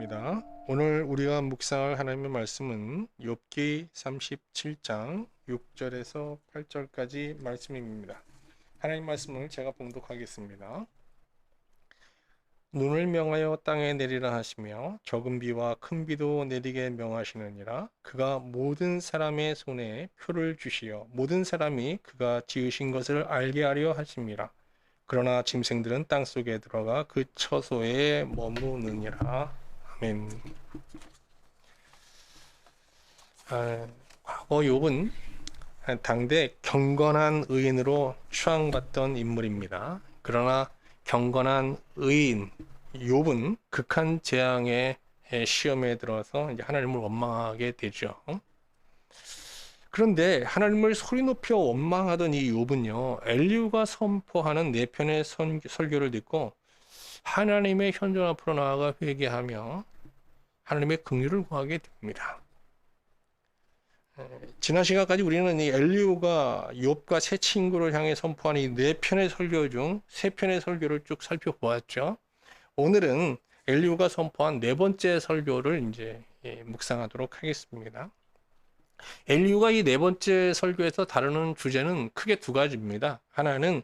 반갑습니다. 오늘 우리가 묵상할 하나님의 말씀은 욥기 37장 6절에서 8절까지 말씀입니다. 하나님 말씀을 제가 봉독하겠습니다. 눈을 명하여 땅에 내리라 하시며 적은 비와 큰 비도 내리게 명하시느니라. 그가 모든 사람의 손에 표를 주시어 모든 사람이 그가 지으신 것을 알게 하려 하심이라. 그러나 짐승들은 땅속에 들어가 그 처소에 머무느니라. 아멘. 과거 욥은 당대 경건한 의인으로 추앙받던 인물입니다. 그러나 경건한 의인 욥은 극한 재앙의 시험에 들어서 이제 하나님을 원망하게 되죠. 그런데 하나님을 소리 높여 원망하던 이 욥은요, 엘리후가 선포하는 네 편의 설교를 듣고 하나님의 현존 앞으로 나아가 회개하며 하나님의 긍휼을 구하게 됩니다. 지난 시간까지 우리는 이 엘리후가 욥과 세 친구를 향해 선포한 이 네 편의 설교 중 세 편의 설교를 쭉 살펴보았죠. 오늘은 엘리후가 선포한 네 번째 설교를 이제 묵상하도록 하겠습니다. 엘리후가 이 네 번째 설교에서 다루는 주제는 크게 두 가지입니다. 하나는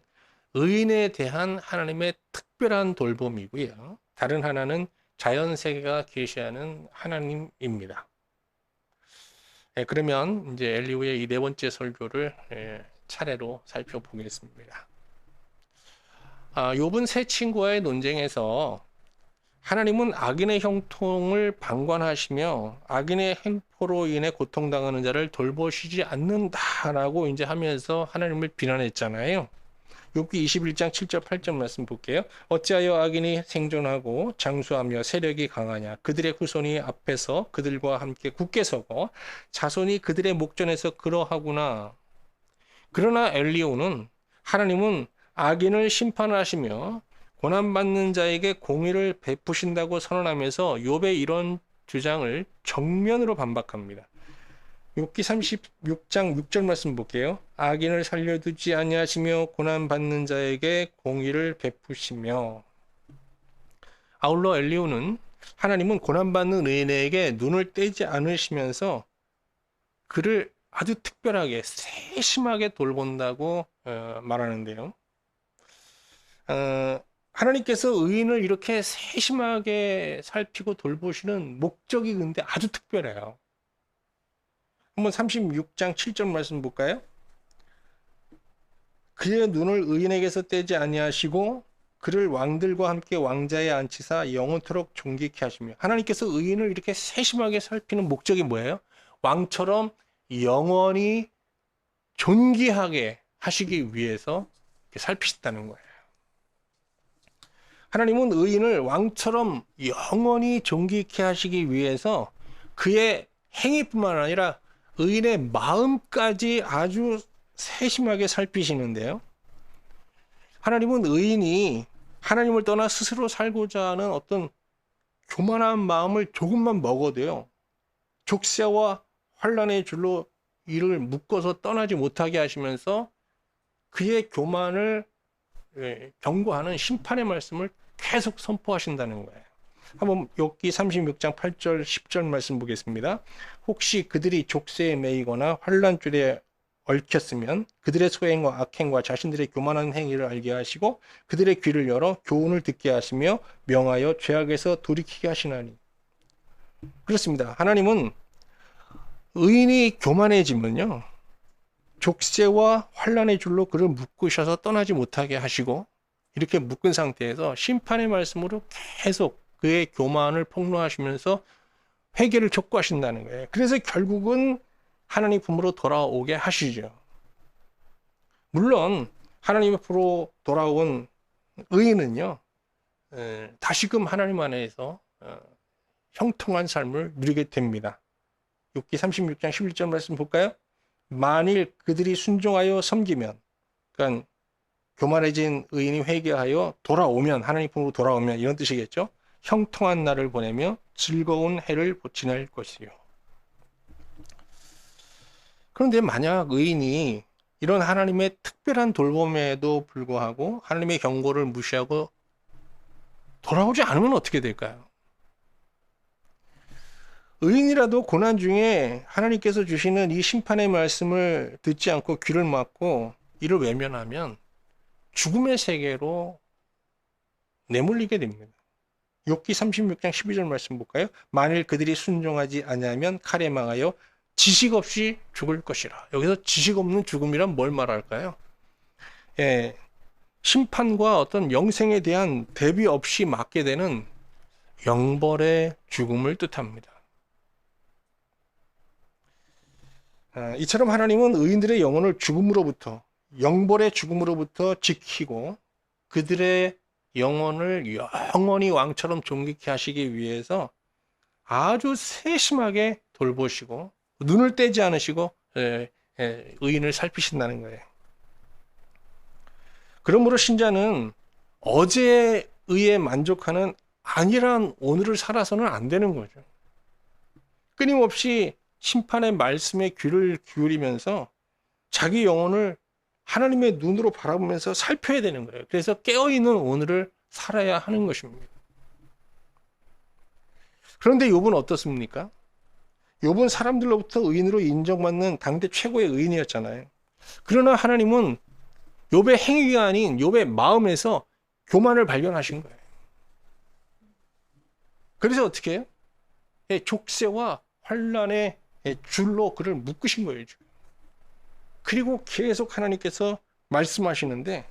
의인에 대한 하나님의 특별한 돌봄이고요. 다른 하나는 자연 세계가 계시하는 하나님입니다. 그러면 이제 엘리후의 이 네 번째 설교를 차례로 살펴보겠습니다. 욥은 세 친구와의 논쟁에서 하나님은 악인의 형통을 방관하시며 악인의 행포로 인해 고통당하는 자를 돌보시지 않는다라고 이제 하면서 하나님을 비난했잖아요. 욥기 21장 7절 8절 말씀 볼게요. 어찌하여 악인이 생존하고 장수하며 세력이 강하냐. 그들의 후손이 앞에서 그들과 함께 굳게 서고 자손이 그들의 목전에서 그러하구나. 그러나 엘리후는 하나님은 악인을 심판하시며 고난받는 자에게 공의를 베푸신다고 선언하면서 욥의 이런 주장을 정면으로 반박합니다. 욥기 36장 6절 말씀 볼게요. 악인을 살려두지 아니하시며 고난받는 자에게 공의를 베푸시며. 아울러 엘리후는 하나님은 고난받는 의인에게 눈을 떼지 않으시면서 그를 아주 특별하게 세심하게 돌본다고 말하는데요. 하나님께서 의인을 이렇게 세심하게 살피고 돌보시는 목적이 근데 아주 특별해요. 한번 36장 7절 말씀 볼까요? 그의 눈을 의인에게서 떼지 아니하시고 그를 왕들과 함께 왕자에 앉히사 영원토록 존귀케 하시며. 하나님께서 의인을 이렇게 세심하게 살피는 목적이 뭐예요? 왕처럼 영원히 존귀하게 하시기 위해서 살피셨다는 거예요. 하나님은 의인을 왕처럼 영원히 존귀케 하시기 위해서 그의 행위뿐만 아니라 의인의 마음까지 아주 세심하게 살피시는데요. 하나님은 의인이 하나님을 떠나 스스로 살고자 하는 어떤 교만한 마음을 조금만 먹어도요, 족쇄와 환난의 줄로 이를 묶어서 떠나지 못하게 하시면서 그의 교만을 경고하는 심판의 말씀을 계속 선포하신다는 거예요. 한번 욥기 36장 8절 10절 말씀 보겠습니다. 혹시 그들이 족쇄에 매이거나 환난줄에 얽혔으면 그들의 소행과 악행과 자신들의 교만한 행위를 알게 하시고 그들의 귀를 열어 교훈을 듣게 하시며 명하여 죄악에서 돌이키게 하시나니. 그렇습니다. 하나님은 의인이 교만해지면요, 족쇄와 환난의 줄로 그를 묶으셔서 떠나지 못하게 하시고, 이렇게 묶은 상태에서 심판의 말씀으로 계속 그의 교만을 폭로하시면서 회개를 촉구하신다는 거예요. 그래서 결국은 하나님 품으로 돌아오게 하시죠. 물론 하나님 앞으로 돌아온 의인은요, 다시금 하나님 안에서 형통한 삶을 누리게 됩니다. 욥기 36장 11절 말씀 볼까요? 만일 그들이 순종하여 섬기면, 그러니까 교만해진 의인이 회개하여 돌아오면, 하나님 품으로 돌아오면 이런 뜻이겠죠. 형통한 날을 보내며 즐거운 해를 지낼 것이요. 그런데 만약 의인이 이런 하나님의 특별한 돌봄에도 불구하고 하나님의 경고를 무시하고 돌아오지 않으면 어떻게 될까요? 의인이라도 고난 중에 하나님께서 주시는 이 심판의 말씀을 듣지 않고 귀를 막고 이를 외면하면 죽음의 세계로 내몰리게 됩니다. 욥기 36장 12절 말씀 볼까요? 만일 그들이 순종하지 아니하면 칼에 망하여 지식 없이 죽을 것이라. 여기서 지식 없는 죽음이란 뭘 말할까요? 예, 심판과 어떤 영생에 대한 대비 없이 맞게 되는 영벌의 죽음을 뜻합니다. 이처럼 하나님은 의인들의 영혼을 죽음으로부터, 영벌의 죽음으로부터 지키고 그들의 영혼을 영원히 왕처럼 존귀케 하시기 위해서 아주 세심하게 돌보시고 눈을 떼지 않으시고 의인을 살피신다는 거예요. 그러므로 신자는 어제에 의해 만족하는 안일한 오늘을 살아서는 안 되는 거죠. 끊임없이 심판의 말씀에 귀를 기울이면서 자기 영혼을 하나님의 눈으로 바라보면서 살펴야 되는 거예요. 그래서 깨어있는 오늘을 살아야 하는 것입니다. 그런데 욥은 어떻습니까? 욥은 사람들로부터 의인으로 인정받는 당대 최고의 의인이었잖아요. 그러나 하나님은 욥의 행위가 아닌 욥의 마음에서 교만을 발견하신 거예요. 그래서 어떻게 해요? 족쇄와 환난의 줄로 그를 묶으신 거예요. 지금. 그리고 계속 하나님께서 말씀하시는데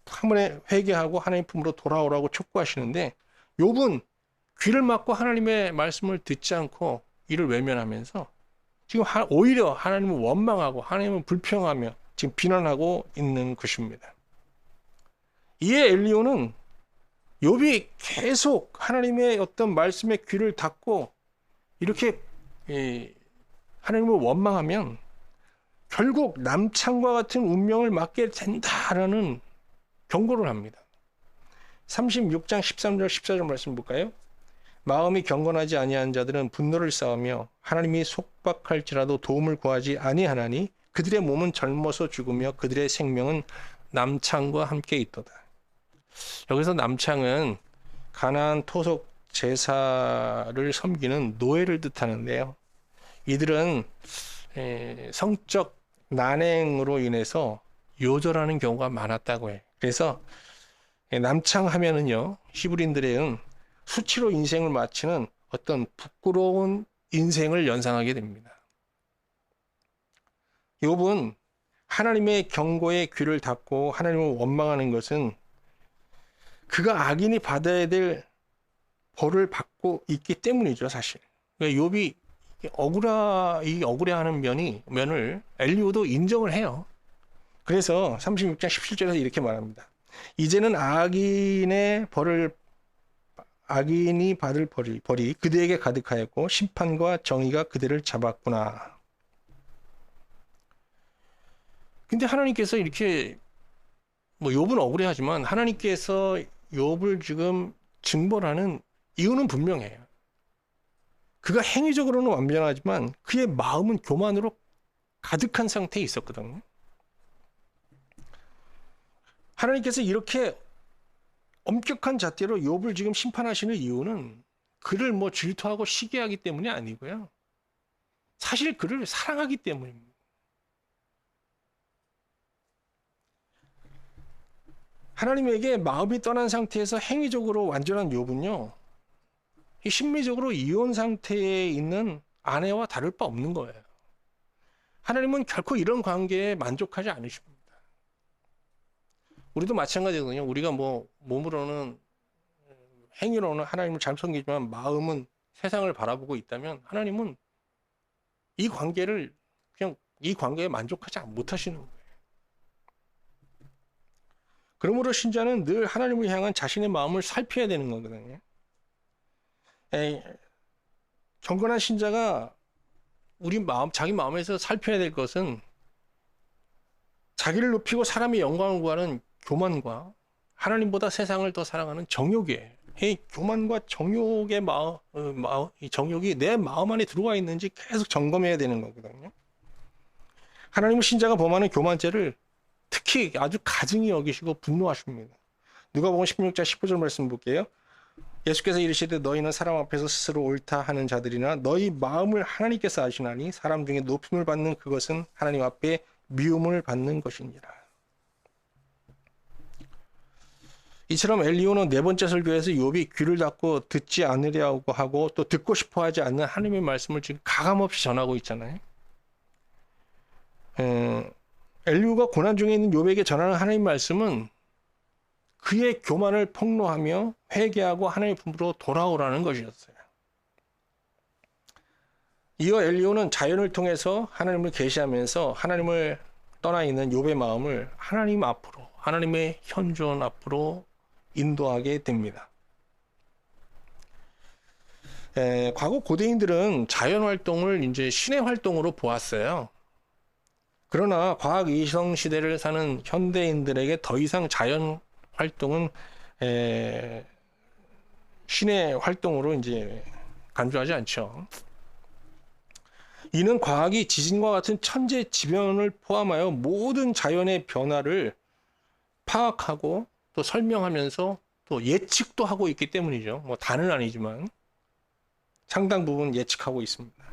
한 번에 회개하고 하나님 품으로 돌아오라고 촉구하시는데 욥은 귀를 막고 하나님의 말씀을 듣지 않고 이를 외면하면서 지금 오히려 하나님을 원망하고 하나님을 불평하며 지금 비난하고 있는 것입니다. 이에 엘리야는 욥이 계속 하나님의 어떤 말씀에 귀를 닫고 이렇게 하나님을 원망하면 결국 남창과 같은 운명을 맞게 된다라는 경고를 합니다. 36장 13절 14절 말씀 볼까요? 마음이 경건하지 아니한 자들은 분노를 쌓으며 하나님이 속박할지라도 도움을 구하지 아니하나니 그들의 몸은 젊어서 죽으며 그들의 생명은 남창과 함께 있도다. 여기서 남창은 가나안 토속 제사를 섬기는 노예를 뜻하는데요. 이들은 성적 난행으로 인해서 요절하는 경우가 많았다고 해요. 그래서 남창하면은요, 히브리인들은 수치로 인생을 마치는 어떤 부끄러운 인생을 연상하게 됩니다. 욥은 하나님의 경고에 귀를 닫고 하나님을 원망하는 것은 그가 악인이 받아야 될 벌을 받고 있기 때문이죠, 사실. 욥이 억울해하는 면을 엘리야도 인정을 해요. 그래서 36장 17절에서 이렇게 말합니다. 이제는 악인이 받을 벌이 그들에게 가득하였고 심판과 정의가 그들을 잡았구나. 근데 하나님께서 이렇게 욥은 억울해하지만 하나님께서 욥을 지금 징벌하는 이유는 분명해요. 그가 행위적으로는 완전하지만 그의 마음은 교만으로 가득한 상태에 있었거든요. 하나님께서 이렇게 엄격한 잣대로 욥을 지금 심판하시는 이유는 그를 질투하고 시기하기 때문이 아니고요. 사실 그를 사랑하기 때문입니다. 하나님에게 마음이 떠난 상태에서 행위적으로 완전한 욥은요, 심리적으로 이혼 상태에 있는 아내와 다를 바 없는 거예요. 하나님은 결코 이런 관계에 만족하지 않으십니다. 우리도 마찬가지거든요. 우리가 몸으로는 행위로는 하나님을 잘 섬기지만 마음은 세상을 바라보고 있다면 하나님은 이 관계에 만족하지 못하시는 거예요. 그러므로 신자는 늘 하나님을 향한 자신의 마음을 살펴야 되는 거거든요. 경건한 신자가 자기 마음에서 살펴야 될 것은 자기를 높이고 사람의 영광을 구하는 교만과 하나님보다 세상을 더 사랑하는 정욕이에요. 이 교만과 정욕의 이 정욕이 내 마음 안에 들어와 있는지 계속 점검해야 되는 거거든요. 하나님은 신자가 범하는 교만죄를 특히 아주 가증히 여기시고 분노하십니다. 누가복음 16장 15절 말씀 볼게요. 예수께서 이르시되 너희는 사람 앞에서 스스로 옳다 하는 자들이나 너희 마음을 하나님께서 아시나니 사람 중에 높임을 받는 그것은 하나님 앞에 미움을 받는 것이니라. 이처럼 엘리야는 네 번째 설교에서 욥이 귀를 닫고 듣지 않으려고 하고 또 듣고 싶어 하지 않는 하나님의 말씀을 지금 가감없이 전하고 있잖아요. 엘리야가 고난 중에 있는 욥에게 전하는 하나님 말씀은 그의 교만을 폭로하며 회개하고 하나님의 품으로 돌아오라는 것이었어요. 이어 엘리야는 자연을 통해서 하나님을 계시하면서 하나님을 떠나 있는 욥의 마음을 하나님 앞으로, 하나님의 현존 앞으로 인도하게 됩니다. 과거 고대인들은 자연 활동을 이제 신의 활동으로 보았어요. 그러나 과학 이성 시대를 사는 현대인들에게 더 이상 자연 활동은 신의 활동으로 이제 간주하지 않죠. 이는 과학이 지진과 같은 천재지변을 포함하여 모든 자연의 변화를 파악하고 또 설명하면서 또 예측도 하고 있기 때문이죠. 뭐 다는 아니지만 상당 부분 예측하고 있습니다.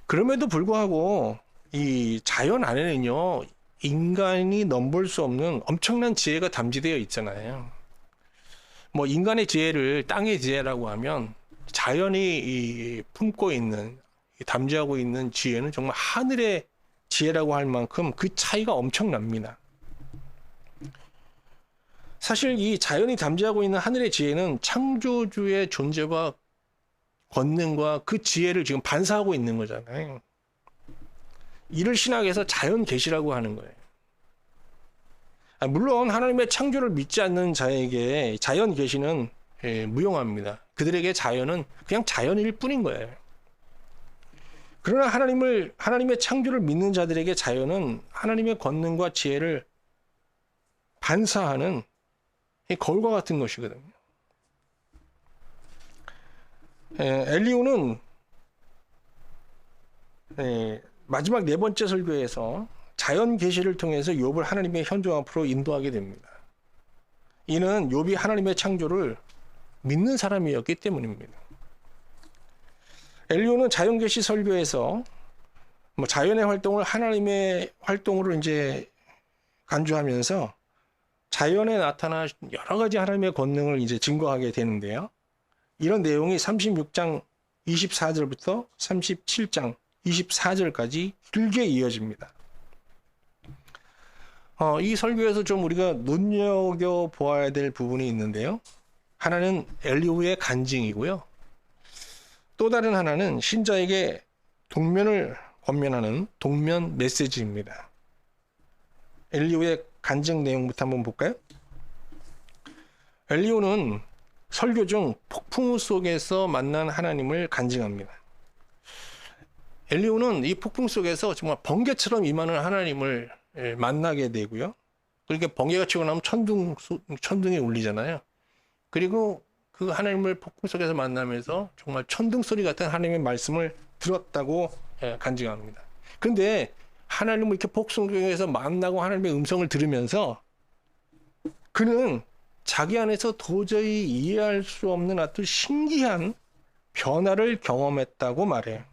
그럼에도 불구하고 이 자연 안에는요, 인간이 넘볼 수 없는 엄청난 지혜가 담지되어 있잖아요. 뭐 인간의 지혜를 땅의 지혜라고 하면 자연이 품고 있는, 담지하고 있는 지혜는 정말 하늘의 지혜라고 할 만큼 그 차이가 엄청납니다. 사실 이 자연이 담지하고 있는 하늘의 지혜는 창조주의 존재와 권능과 그 지혜를 지금 반사하고 있는 거잖아요. 이를 신학에서 자연 계시라고 하는 거예요. 물론 하나님의 창조를 믿지 않는 자에게 자연 계시는 무용합니다. 그들에게 자연은 그냥 자연일 뿐인 거예요. 그러나 하나님의 창조를 믿는 자들에게 자연은 하나님의 권능과 지혜를 반사하는 거울과 같은 것이거든요. 엘리야는 마지막 네 번째 설교에서 자연 계시를 통해서 욥을 하나님의 현존 앞으로 인도하게 됩니다. 이는 욥이 하나님의 창조를 믿는 사람이었기 때문입니다. 엘리야는 자연 계시 설교에서 자연의 활동을 하나님의 활동으로 이제 간주하면서 자연에 나타난 여러 가지 하나님의 권능을 이제 증거하게 되는데요. 이런 내용이 36장 24절부터 37장 24절까지 길게 이어집니다. 이 설교에서 좀 우리가 눈여겨보아야 될 부분이 있는데요. 하나는 엘리후의 간증이고요. 또 다른 하나는 신자에게 동면을 권면하는 동면 메시지입니다. 엘리후의 간증 내용부터 한번 볼까요? 엘리후는 설교 중 폭풍 속에서 만난 하나님을 간증합니다. 엘리후는 이 폭풍 속에서 정말 번개처럼 임하는 하나님을 만나게 되고요. 그렇게 번개가 치고 나면 천둥이 울리잖아요. 그리고 그 하나님을 폭풍 속에서 만나면서 정말 천둥 소리 같은 하나님의 말씀을 들었다고 간증합니다. 근데 하나님을 이렇게 폭풍 속에서 만나고 하나님의 음성을 들으면서 그는 자기 안에서 도저히 이해할 수 없는 아주 신기한 변화를 경험했다고 말해요.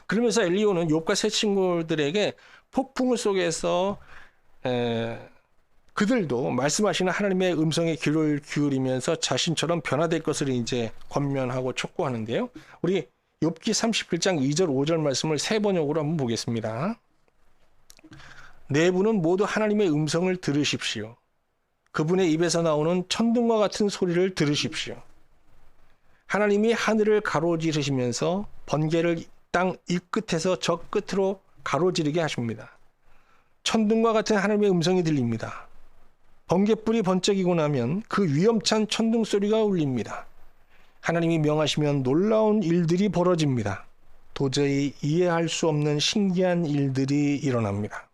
그러면서 엘리야는 욥과 세 친구들에게 폭풍 속에서 그들도 말씀하시는 하나님의 음성에 귀를 기울이면서 자신처럼 변화될 것을 이제 권면하고 촉구하는데요. 우리 욥기 37장 2절 5절 말씀을 세 번역으로 한번 보겠습니다. 네 분은 모두 하나님의 음성을 들으십시오. 그분의 입에서 나오는 천둥과 같은 소리를 들으십시오. 하나님이 하늘을 가로지르시면서 번개를 땅 이 끝에서 저 끝으로 가로지르게 하십니다. 천둥과 같은 하나님의 음성이 들립니다. 번개불이 번쩍이고 나면 그 위험찬 천둥 소리가 울립니다. 하나님이 명하시면 놀라운 일들이 벌어집니다. 도저히 이해할 수 없는 신기한 일들이 일어납니다.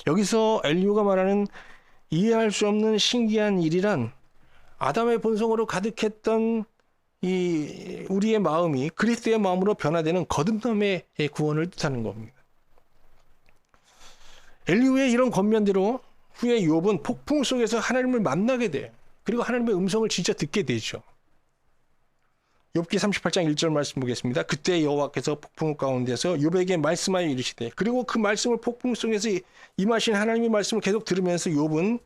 여기서 엘리야가 말하는 이해할 수 없는 신기한 일이란 아담의 본성으로 가득했던 이 우리의 마음이 그리스도의 마음으로 변화되는 거듭남의 구원을 뜻하는 겁니다. 엘리야의 이런 권면대로 후에 욥은 폭풍 속에서 하나님을 만나게 돼요. 그리고 하나님의 음성을 진짜 듣게 되죠. 욥기 38장 1절 말씀 보겠습니다. 그때 여호와께서 폭풍 가운데서 욥에게 말씀하여 이르시되, 그리고 그 말씀을 폭풍 속에서 임하신 하나님의 말씀을 계속 들으면서 욥은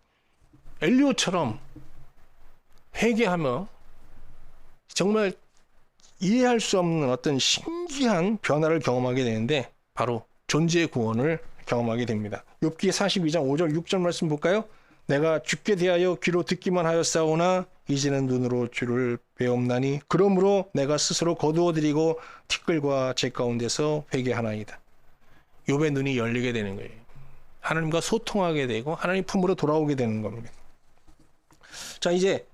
엘리야처럼 회개하며 정말 이해할 수 없는 어떤 신기한 변화를 경험하게 되는데, 바로 존재의 구원을 경험하게 됩니다. 욥기 42장 5절 6절 말씀 볼까요? 내가 주께 대하여 귀로 듣기만 하였사오나 이제는 눈으로 주를 배옵나니 그러므로 내가 스스로 거두어드리고 티끌과 재 가운데서 회개하나이다. 욥의 눈이 열리게 되는 거예요. 하나님과 소통하게 되고 하나님 품으로 돌아오게 되는 겁니다. 자, 이제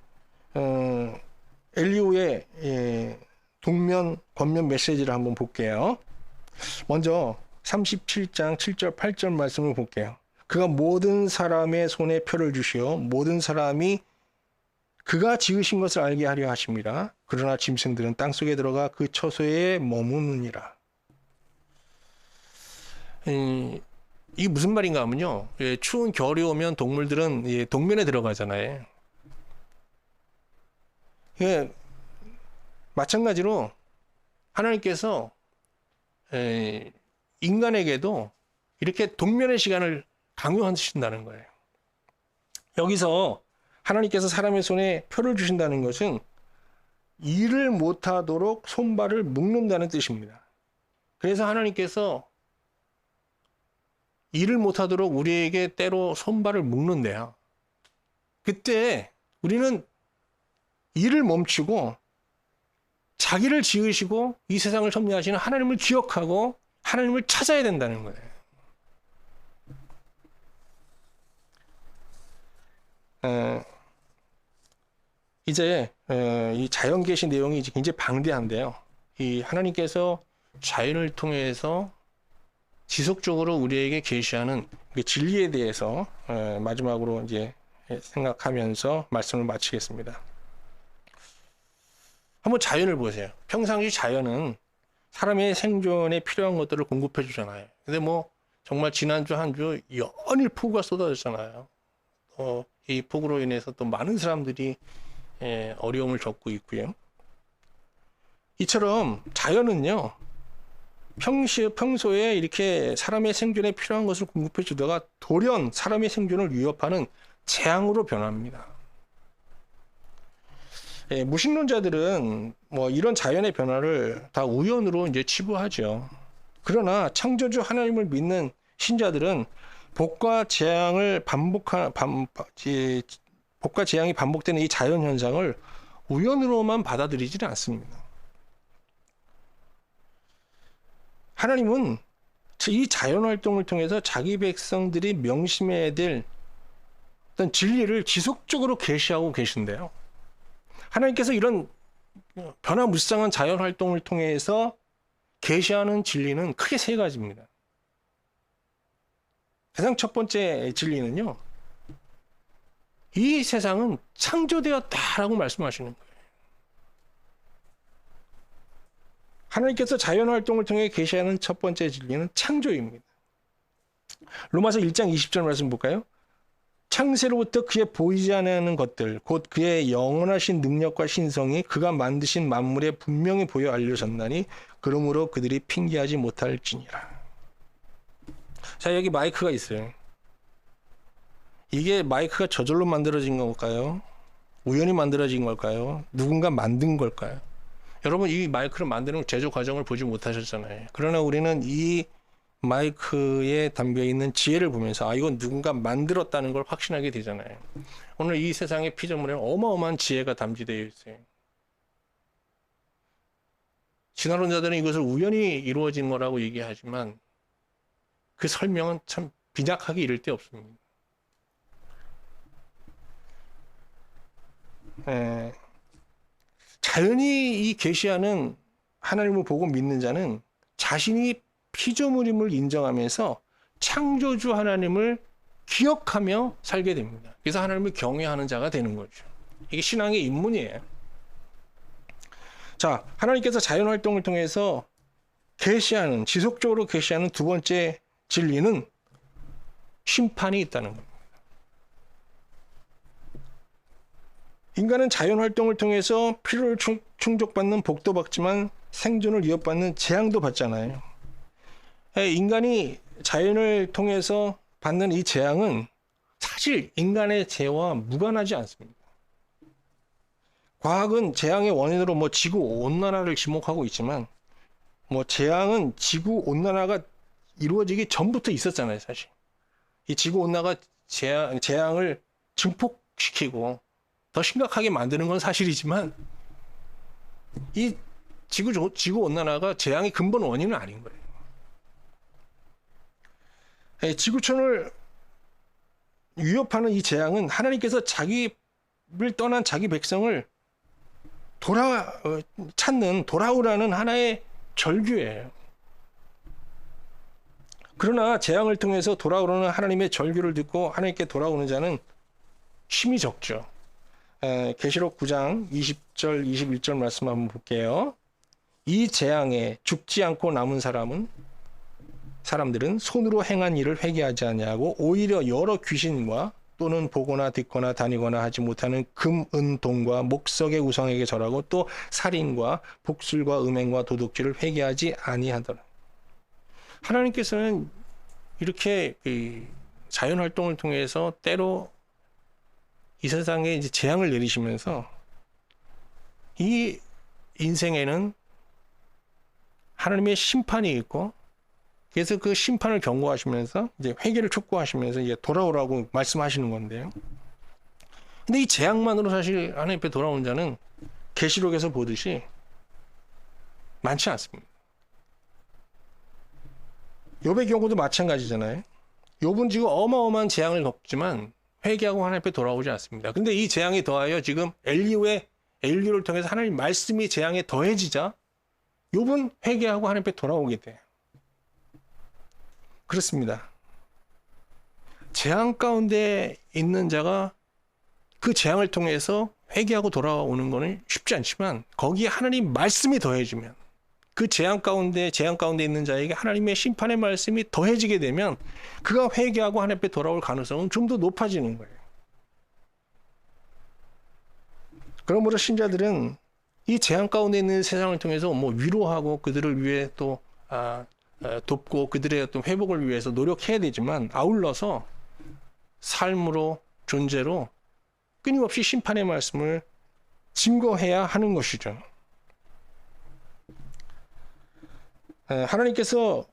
엘리후의 동면 권면 메시지를 한번 볼게요. 먼저 37장 7절 8절 말씀을 볼게요. 그가 모든 사람의 손에 표를 주시어 모든 사람이 그가 지으신 것을 알게 하려 하십니다. 그러나 짐승들은 땅속에 들어가 그 처소에 머무느니라. 이게 무슨 말인가 하면요, 추운 겨울이 오면 동물들은 동면에 들어가잖아요. 마찬가지로 하나님께서 인간에게도 이렇게 동면의 시간을 강요하신다는 거예요. 여기서 하나님께서 사람의 손에 표를 주신다는 것은 일을 못하도록 손발을 묶는다는 뜻입니다. 그래서 하나님께서 일을 못하도록 우리에게 때로 손발을 묶는데요. 그때 우리는 일을 멈추고 자기를 지으시고 이 세상을 섭리하시는 하나님을 기억하고 하나님을 찾아야 된다는 거예요. 이제 이 자연 계시 내용이 이제 굉장히 방대한데요. 이 하나님께서 자연을 통해서 지속적으로 우리에게 계시하는 진리에 대해서 마지막으로 이제 생각하면서 말씀을 마치겠습니다. 한번 자연을 보세요. 평상시 자연은 사람의 생존에 필요한 것들을 공급해 주잖아요. 근데 뭐 정말 지난주 한 주 연일 폭우가 쏟아졌잖아요. 이 폭우로 인해서 또 많은 사람들이 어려움을 겪고 있고요. 이처럼 자연은요, 평소에 이렇게 사람의 생존에 필요한 것을 공급해 주다가 돌연 사람의 생존을 위협하는 재앙으로 변합니다. 무신론자들은 뭐 이런 자연의 변화를 다 우연으로 이제 치부하죠. 그러나 창조주 하나님을 믿는 신자들은 복과 재앙이 반복되는 이 자연 현상을 우연으로만 받아들이지는 않습니다. 하나님은 이 자연 활동을 통해서 자기 백성들이 명심해야 될 어떤 진리를 지속적으로 계시하고 계신데요. 하나님께서 이런 변화무쌍한 자연 활동을 통해서 계시하는 진리는 크게 세 가지입니다. 가장 첫 번째 진리는요, 이 세상은 창조되었다라고 말씀하시는 거예요. 하나님께서 자연 활동을 통해 계시하는 첫 번째 진리는 창조입니다. 로마서 1장 20절 말씀 볼까요? 창세로부터 그의 보이지 않는 것들, 곧 그의 영원하신 능력과 신성이 그가 만드신 만물에 분명히 보여 알려졌나니 그러므로 그들이 핑계하지 못할지니라. 자, 여기 마이크가 있어요. 이게 마이크가 저절로 만들어진 걸까요? 우연히 만들어진 걸까요? 누군가 만든 걸까요? 여러분, 이 마이크를 만드는 제조 과정을 보지 못하셨잖아요. 그러나 우리는 이 마이크에 담겨있는 지혜를 보면서 이건 누군가 만들었다는 걸 확신하게 되잖아요. 오늘 이 세상의 피조물에는 어마어마한 지혜가 담지되어 있어요. 진화론자들은 이것을 우연히 이루어진 거라고 얘기하지만 그 설명은 참 빈약하기 이를 데 없습니다. 자연이 이 계시하는 하나님을 보고 믿는 자는 자신이 피조물임을 인정하면서 창조주 하나님을 기억하며 살게 됩니다. 그래서 하나님을 경외하는 자가 되는 거죠. 이게 신앙의 입문이에요. 자, 하나님께서 자연 활동을 통해서 지속적으로 계시하는 두 번째 진리는 심판이 있다는 겁니다. 인간은 자연 활동을 통해서 필요를 충족받는 복도 받지만 생존을 위협받는 재앙도 받잖아요. 인간이 자연을 통해서 받는 이 재앙은 사실 인간의 죄와 무관하지 않습니다. 과학은 재앙의 원인으로 지구 온난화를 지목하고 있지만 재앙은 지구 온난화가 이루어지기 전부터 있었잖아요, 사실. 이 지구 온난화가 재앙을 증폭시키고 더 심각하게 만드는 건 사실이지만 이 지구 온난화가 재앙의 근본 원인은 아닌 거예요. 지구촌을 위협하는 이 재앙은 하나님께서 자기를 떠난 자기 백성을 돌아오라는 하나의 절규예요. 그러나 재앙을 통해서 돌아오는 하나님의 절규를 듣고 하나님께 돌아오는 자는 힘이 적죠. 계시록 9장 20절 21절 말씀 한번 볼게요. 이 재앙에 죽지 않고 남은 사람들은 손으로 행한 일을 회개하지 아니하고 오히려 여러 귀신과 또는 보거나 듣거나 다니거나 하지 못하는 금, 은, 동과 목석의 우상에게 절하고 또 살인과 복술과 음행과 도둑질을 회개하지 아니하더라. 하나님께서는 이렇게 자연 활동을 통해서 때로 이 세상에 이제 재앙을 내리시면서 이 인생에는 하나님의 심판이 있고 그래서 그 심판을 경고하시면서 이제 회개를 촉구하시면서 이제 돌아오라고 말씀하시는 건데요. 근데 이 재앙만으로 사실 하나님 앞에 돌아온 자는 계시록에서 보듯이 많지 않습니다. 욥의 경우도 마찬가지잖아요. 욥은 지금 어마어마한 재앙을 겪지만 회개하고 하나님 앞에 돌아오지 않습니다. 근데 이 재앙이 더하여 지금 엘리후를 통해서 하나님 말씀이 재앙에 더해지자 욥은 회개하고 하나님 앞에 돌아오게 돼요. 그렇습니다. 재앙 가운데 있는 자가 그 재앙을 통해서 회개하고 돌아오는 것은 쉽지 않지만 거기에 하나님 말씀이 더해지면 그 재앙 가운데 있는 자에게 하나님의 심판의 말씀이 더해지게 되면 그가 회개하고 하나님 앞에 돌아올 가능성은 좀 더 높아지는 거예요. 그러므로 신자들은 이 재앙 가운데 있는 세상을 통해서 위로하고 그들을 위해 또 돕고 그들의 어떤 회복을 위해서 노력해야 되지만 아울러서 삶으로 존재로 끊임없이 심판의 말씀을 증거해야 하는 것이죠. 하나님께서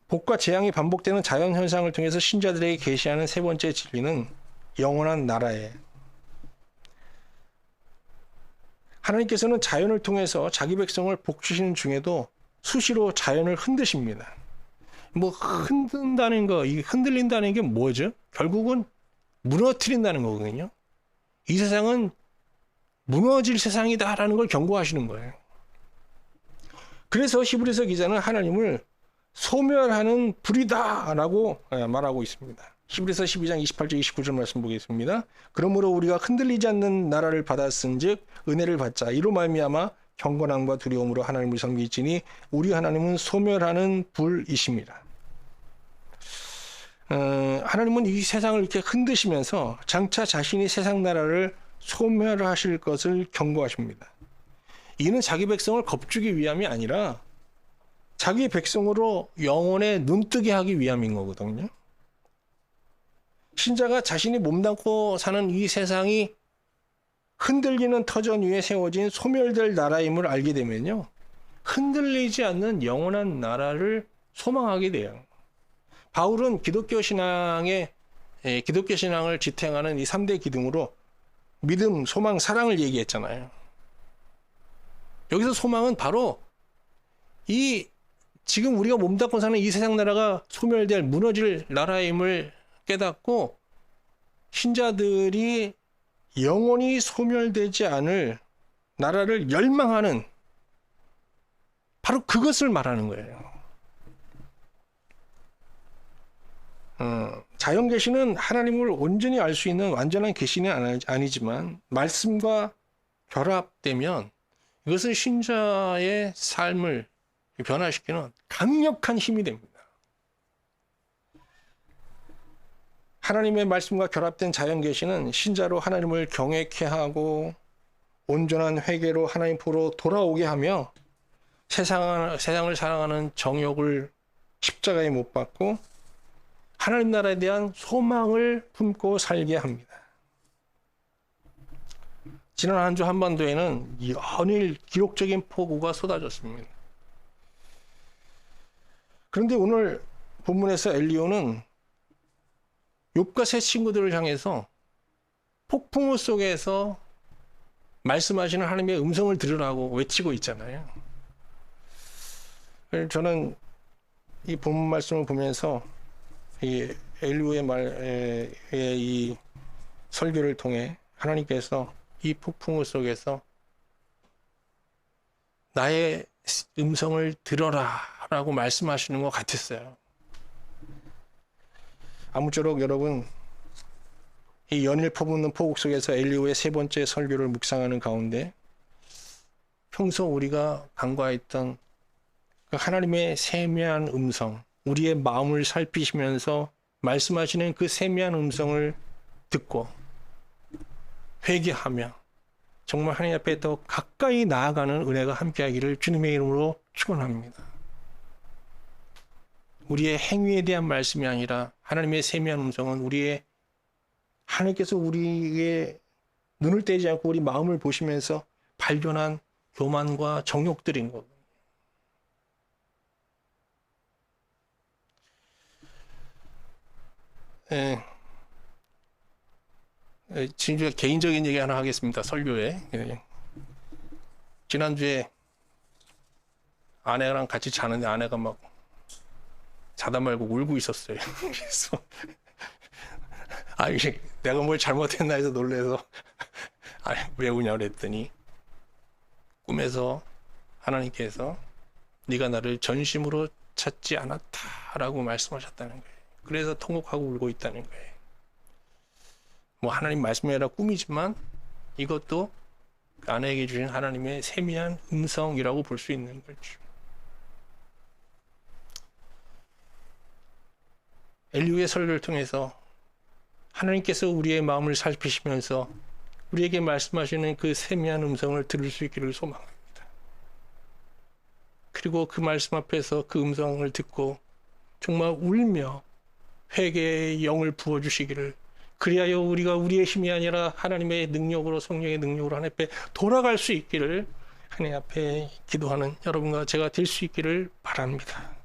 복과 재앙이 반복되는 자연 현상을 통해서 신자들에게 계시하는 세 번째 진리는 영원한 나라예요. 하나님께서는 자연을 통해서 자기 백성을 복주시는 중에도 수시로 자연을 흔드십니다. 흔든다는 거, 이 흔들린다는 게 뭐죠? 결국은 무너뜨린다는 거거든요. 이 세상은 무너질 세상이다라는 걸 경고하시는 거예요. 그래서 히브리서 기자는 하나님을 소멸하는 불이다라고 말하고 있습니다. 히브리서 12장 28절 29절 말씀 보겠습니다. 그러므로 우리가 흔들리지 않는 나라를 받았은즉 은혜를 받자. 이로 말미암아 경건함과 두려움으로 하나님을 섬기지니 우리 하나님은 소멸하는 불이십니다. 하나님은 이 세상을 이렇게 흔드시면서 장차 자신이 세상 나라를 소멸하실 것을 경고하십니다. 이는 자기 백성을 겁주기 위함이 아니라 자기 백성으로 영혼에 눈뜨게 하기 위함인 거거든요. 신자가 자신이 몸담고 사는 이 세상이 흔들리는 터전 위에 세워진 소멸될 나라임을 알게 되면요, 흔들리지 않는 영원한 나라를 소망하게 돼요. 바울은 기독교 신앙을 지탱하는 이 3대 기둥으로 믿음, 소망, 사랑을 얘기했잖아요. 여기서 소망은 바로 이 지금 우리가 몸담고 사는 이 세상 나라가 소멸될 무너질 나라임을 깨닫고 신자들이 영원히 소멸되지 않을 나라를 열망하는 바로 그것을 말하는 거예요. 자연 계시는 하나님을 온전히 알 수 있는 완전한 계시는 아니지만 말씀과 결합되면 이것은 신자의 삶을 변화시키는 강력한 힘이 됩니다. 하나님의 말씀과 결합된 자연 계시는 신자로 하나님을 경외케 하고 온전한 회개로 하나님 보러 돌아오게 하며 세상을 사랑하는 정욕을 십자가에 못 박고 하나님 나라에 대한 소망을 품고 살게 합니다. 지난 한 주 한반도에는 연일 기록적인 폭우가 쏟아졌습니다. 그런데 오늘 본문에서 엘리야는 욥과 세 친구들을 향해서 폭풍우 속에서 말씀하시는 하나님의 음성을 들으라고 외치고 있잖아요. 저는 이 본문 말씀을 보면서 이 엘리야의 이 설교를 통해 하나님께서 이 폭풍우 속에서 나의 음성을 들어라 라고 말씀하시는 것 같았어요. 아무쪼록 여러분, 이 연일 퍼붓는 폭우 속에서 엘리야의 세 번째 설교를 묵상하는 가운데 평소 우리가 간과했던 하나님의 세미한 음성, 우리의 마음을 살피시면서 말씀하시는 그 세미한 음성을 듣고 회개하며 정말 하나님 앞에 더 가까이 나아가는 은혜가 함께하기를 주님의 이름으로 축원합니다. 우리의 행위에 대한 말씀이 아니라 하나님의 세미한 음성은 하나님께서 우리의 눈을 떼지 않고 우리 마음을 보시면서 발견한 교만과 정욕들인 것. 지금 개인적인 얘기 하나 하겠습니다. 설교에. 지난주에 아내랑 같이 자는데 아내가 막 자다 말고 울고 있었어요. 그래서 내가 뭘 잘못했나 해서 놀래서 왜 우냐고 그랬더니 꿈에서 하나님께서 네가 나를 전심으로 찾지 않았다라고 말씀하셨다는 거예요. 그래서 통곡하고 울고 있다는 거예요. 뭐 하나님 말씀이 아니라 꿈이지만 이것도 아내에게 주신 하나님의 세미한 음성이라고 볼 수 있는 거죠. 엘리야의 설교를 통해서 하나님께서 우리의 마음을 살피시면서 우리에게 말씀하시는 그 세미한 음성을 들을 수 있기를 소망합니다. 그리고 그 말씀 앞에서 그 음성을 듣고 정말 울며 회개의 영을 부어주시기를, 그리하여 우리가 우리의 힘이 아니라 하나님의 능력으로, 성령의 능력으로 하나님 앞에 돌아갈 수 있기를 하나님 앞에 기도하는 여러분과 제가 될 수 있기를 바랍니다.